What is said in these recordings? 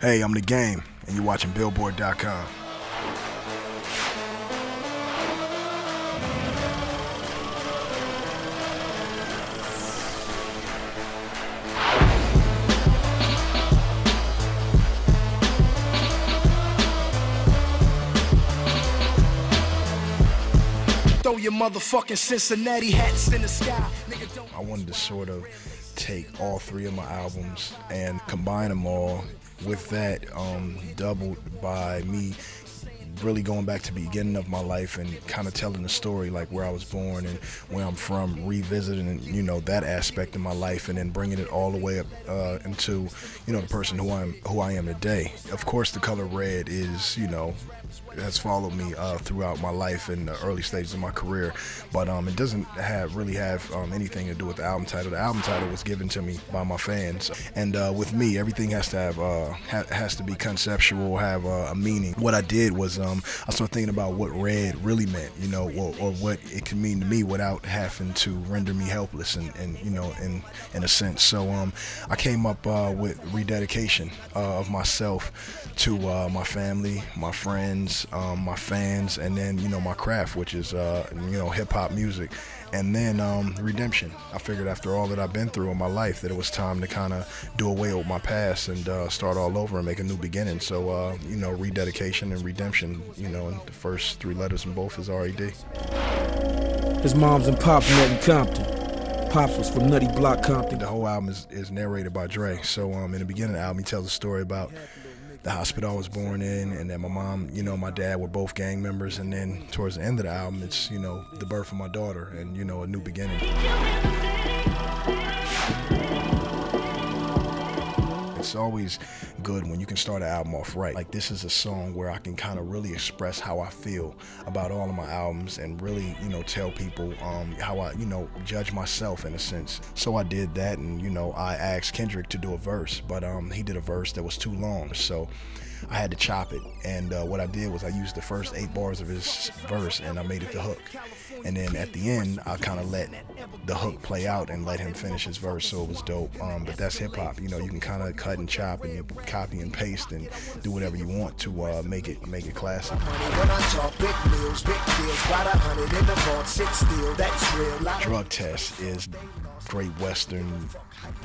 Hey, I'm The Game, and you're watching Billboard.com. Throw your motherfucking Cincinnati hats in the sky. I wanted to sort of take all three of my albums and combine them all. With that, doubled by me really going back to the beginning of my life and kind of telling the story, like where I was born and where I'm from, revisiting, you know, that aspect of my life, and then bringing it all the way up into, you know, the person who I am today. Of course, the color red is, you know, has followed me throughout my life in the early stages of my career, but it doesn't really have anything to do with the album title. The album title was given to me by my fans, and with me, everything has to have has to be conceptual, have a meaning. What I did was I started thinking about what red really meant, you know, or what it could mean to me without having to render me helpless, and you know, in a sense. So I came up with rededication of myself to my family, my friends, my fans, and then, you know, my craft, which is you know, hip-hop music. And then redemption. I figured after all that I've been through in my life that it was time to kind of do away with my past and start all over and make a new beginning. So you know, rededication and redemption, you know, and the first three letters in both is R.E.D. His mom's and pops from Compton. Pops was from Nutty Block, Compton. The whole album is narrated by Dre. So in the beginning of the album, he tells a story about the hospital I was born in, and then my mom, you know, my dad were both gang members, and then towards the end of the album, it's, you know, the birth of my daughter and, you know, a new beginning. It's always good when you can start an album off right. Like, this is a song where I can kind of really express how I feel about all of my albums and really, you know, tell people how I, you know, judge myself in a sense. So I did that, and, you know, I asked Kendrick to do a verse, but he did a verse that was too long, so I had to chop it. And what I did was I used the first 8 bars of his verse and I made it the hook. And then at the end, I kind of let the hook play out and let him finish his verse, so it was dope. But that's hip hop, you know. You can kind of cut and chop and you copy and paste and do whatever you want to make it classic. Drug Test is great Western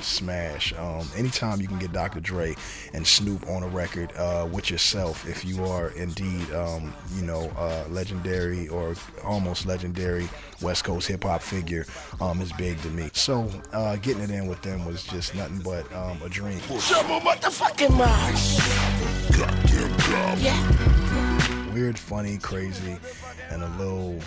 smash. Anytime you can get Dr. Dre and Snoop on a record with yourself, if you are indeed you know, legendary or almost legendary West Coast hip hop figure, is big to me. So getting it in with them was just nothing but a dream. Weird, funny, crazy, and a little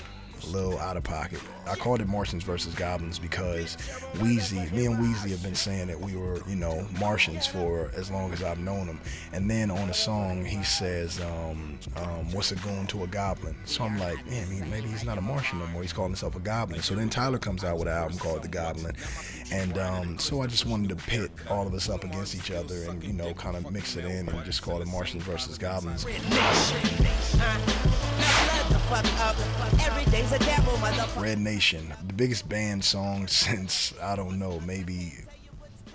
out of pocket. I called it Martians versus Goblins because me and Weezy have been saying that we were, you know, Martians for as long as I've known him. And then on the song he says, what's it going to a goblin? So I'm like, man, maybe he's not a Martian no more. He's calling himself a goblin. So then Tyler comes out with an album called The Goblin. And so I just wanted to pit all of us up against each other and, you know, kind of mix it in and just call it Martians versus Goblins. Red Nation, the biggest banned song since, I don't know, maybe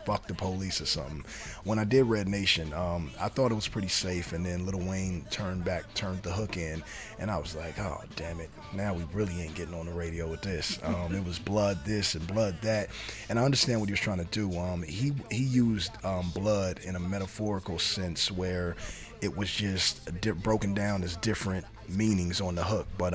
Fuck the Police or something. When I did Red Nation, I thought it was pretty safe, and then Lil Wayne turned the hook in, and I was like, oh, damn it, now we really ain't getting on the radio with this. It was blood this and blood that, and I understand what he was trying to do. He used blood in a metaphorical sense where it was just broken down as different meanings on the hook, but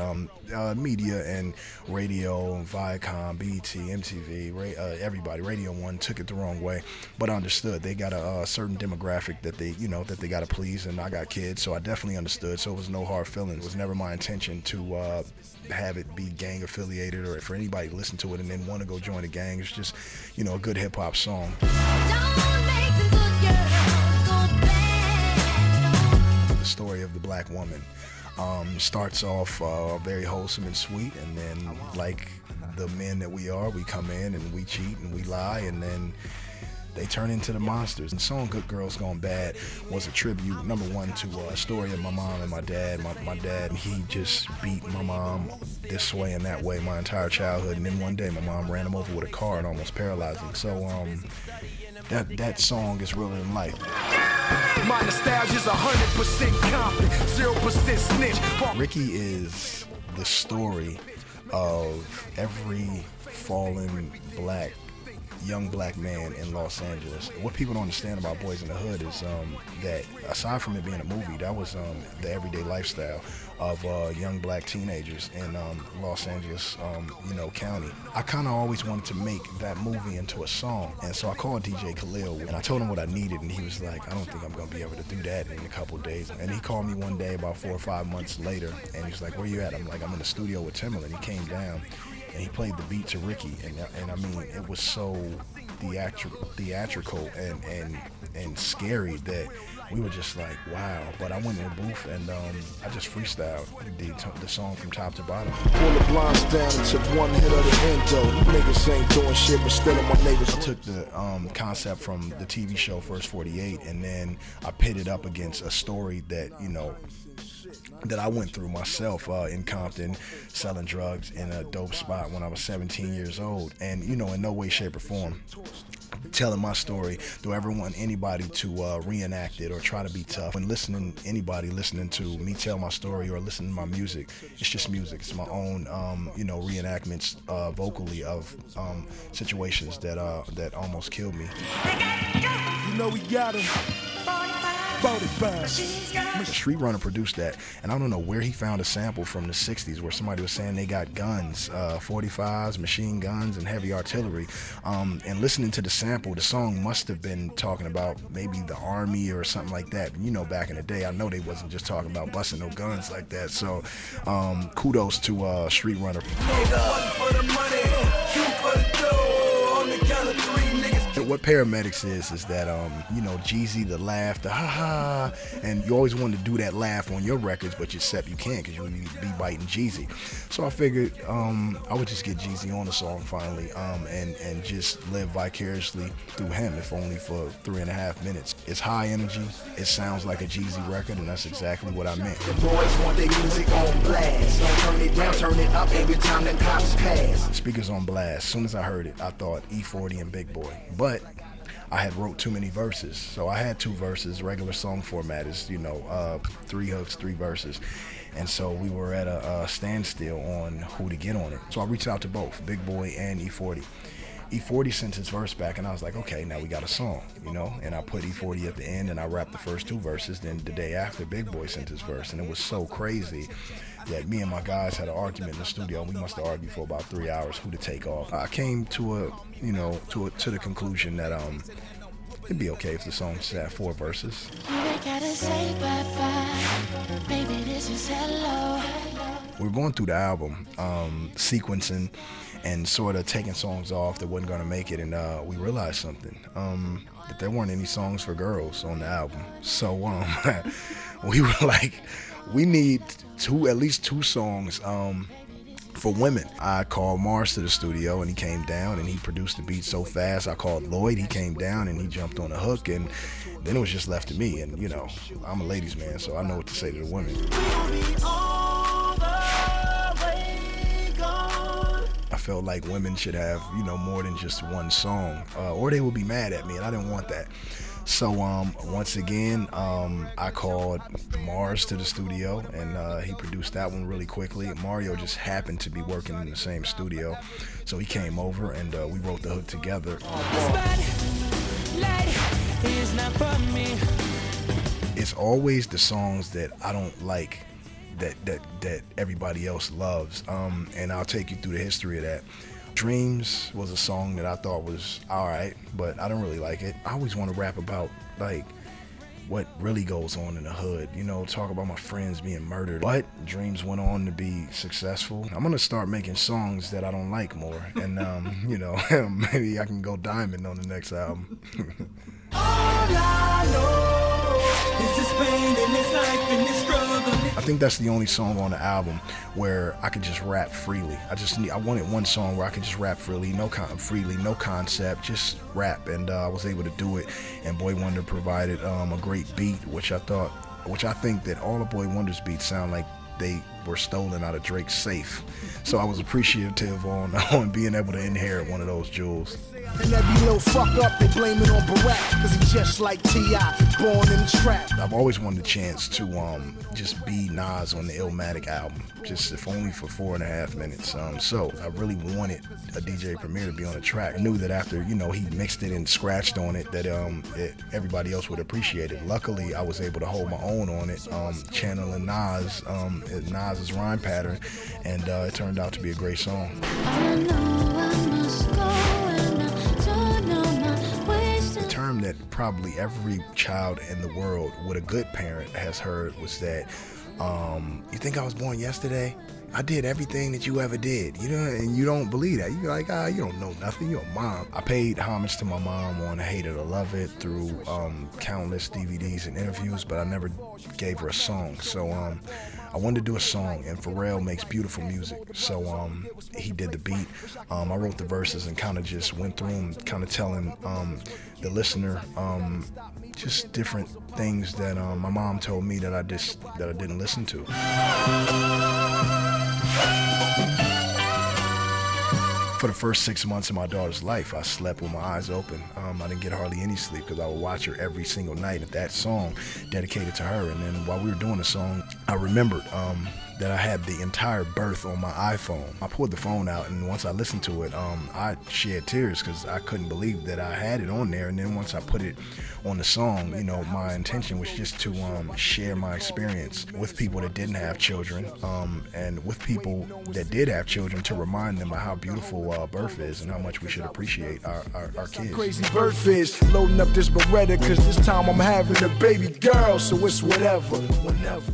media and radio and Viacom, BET, MTV, everybody, Radio 1 took it the wrong way, but I understood. They got a certain demographic that they, you know, that they got to please, and I got kids, so I definitely understood. So it was no hard feelings. It was never my intention to have it be gang affiliated or for anybody to listen to it and then want to go join a gang. It's just, you know, a good hip hop song. The story of the black woman starts off very wholesome and sweet, and then, like the men that we are, we come in and we cheat and we lie, and then they turn into the monsters. And the song Good Girls Gone Bad was a tribute, #1, to a story of my mom and my dad. My dad, he just beat my mom this way and that way my entire childhood, and then one day my mom ran him over with a car and almost paralyzed him. So that song is realer than life. My nostalgia's 100% Compton, 0% snitch. Ricky is the story of every fallen young black man in Los Angeles. What people don't understand about Boys in the Hood is that aside from it being a movie, that was the everyday lifestyle of young black teenagers in Los Angeles, county. I kind of always wanted to make that movie into a song, and so I called DJ Khalil and I told him what I needed, and he was like, I don't think I'm gonna be able to do that in a couple of days. And he called me one day about 4 or 5 months later, and he was like, where you at? I'm like, I'm in the studio with Timbaland. He came down and he played the beat to Ricky, and I mean, it was so theatrical and scary that we were just like, wow. But I went in the booth and I just freestyled the song from top to bottom. Pull the blinds down and took one hit of the endo. Niggas ain't doing shit, but still on my neighbors. I took the concept from the TV show First 48, and then I pitted it up against a story that, that I went through myself in Compton, selling drugs in a dope spot when I was 17 years old. And, in no way, shape, or form telling my story, do I ever want anybody to reenact it or try to be tough. When anybody listening to me tell my story or listening to my music, it's just music. It's my own, reenactments vocally of situations that almost killed me. We got him. 45. Street Runner produced that, and I don't know where he found a sample from the 60s where somebody was saying they got guns, 45s, machine guns, and heavy artillery. And listening to the sample, the song must have been talking about maybe the army or something like that. Back in the day, I know they wasn't just talking about busting no guns like that. So kudos to Street Runner. What Paramedics is that, Jeezy, the laugh, the ha-ha, and you always wanted to do that laugh on your records, but you can't because you would be biting Jeezy. So I figured I would just get Jeezy on the song finally and just live vicariously through him, if only for 3.5 minutes. It's high energy, it sounds like a Jeezy record, and that's exactly what I meant. The boys want their music on blast. Don't turn it down, turn it up every time the cops pass. Speakers on blast. As soon as I heard it, I thought E40 and Big Boy. But I had wrote too many verses, so I had 2 verses. Regular song format is 3 hooks, 3 verses, and so we were at a standstill on who to get on it. So I reached out to both Big Boy and E40. E40 sent his verse back, and I was like, okay, now we got a song, and I put E40 at the end, and I rapped the first 2 verses. Then the day after, Big Boy sent his verse, and it was so crazy that me and my guys had an argument in the studio. We must have argued for about 3 hours who to take off. I came to the conclusion that it'd be okay if the song just had 4 verses. We were going through the album, sequencing and sort of taking songs off that wasn't going to make it, and we realized something, that there weren't any songs for girls on the album. So we were like, we need at least 2 songs for women. I called Mars to the studio, and he came down and he produced the beat so fast. I called Lloyd, he came down and he jumped on the hook, and then it was just left to me. And I'm a ladies man, so I know what to say to the women. I felt like women should have, more than just one song, or they would be mad at me, and I didn't want that. So once again, I called Mars to the studio, and he produced that one really quickly. Mario just happened to be working in the same studio, so he came over and we wrote the hook together. It's always the songs that I don't like that everybody else loves, and I'll take you through the history of that. Dreams was a song that I thought was alright, but I don't really like it. I always want to rap about like what really goes on in the hood, talk about my friends being murdered. But Dreams went on to be successful. I'm gonna start making songs that I don't like more, and maybe I can go diamond on the next album. All I know is this pain and this life and this struggle. I think that's the only song on the album where I could just rap freely. I wanted one song where I could just rap freely, no concept, just rap, and I was able to do it. And Boy Wonder provided a great beat, which I think that all of Boy Wonder's beats sound like they were stolen out of Drake's safe. So I was appreciative on being able to inherit one of those jewels. And every little fuck up, they blame it on Barack, cause he just like T.I., born in the trap. I've always wanted a chance to just be Nas on the Illmatic album, just if only for 4.5 minutes. So I really wanted a DJ Premier to be on the track. I knew that after, you know, he mixed it and scratched on it, that everybody else would appreciate it. Luckily, I was able to hold my own on it, channeling Nas's rhyme pattern, and it turned out to be a great song. I know I must go. That probably every child in the world with a good parent has heard was that, you think I was born yesterday? I did everything that you ever did, you know, and you don't believe that. You're like, you don't know nothing, you're a mom. I paid homage to my mom on Hate It or Love It through countless DVDs and interviews, but I never gave her a song. So I wanted to do a song, and Pharrell makes beautiful music. So he did the beat. I wrote the verses and kind of just went through them, kind of telling the listener just different things that my mom told me that I didn't listen to. For the first 6 months of my daughter's life, I slept with my eyes open. I didn't get hardly any sleep because I would watch her every single night. That song dedicated to her. And then while we were doing the song, I remembered that I had the entire birth on my iPhone. I pulled the phone out, and once I listened to it, I shed tears because I couldn't believe that I had it on there. And then once I put it on the song, you know, my intention was just to share my experience with people that didn't have children, and with people that did have children, to remind them of how beautiful birth is and how much we should appreciate our kids. Crazy birth is loading up this Beretta, cause this time I'm having a baby girl, so it's whatever, whenever.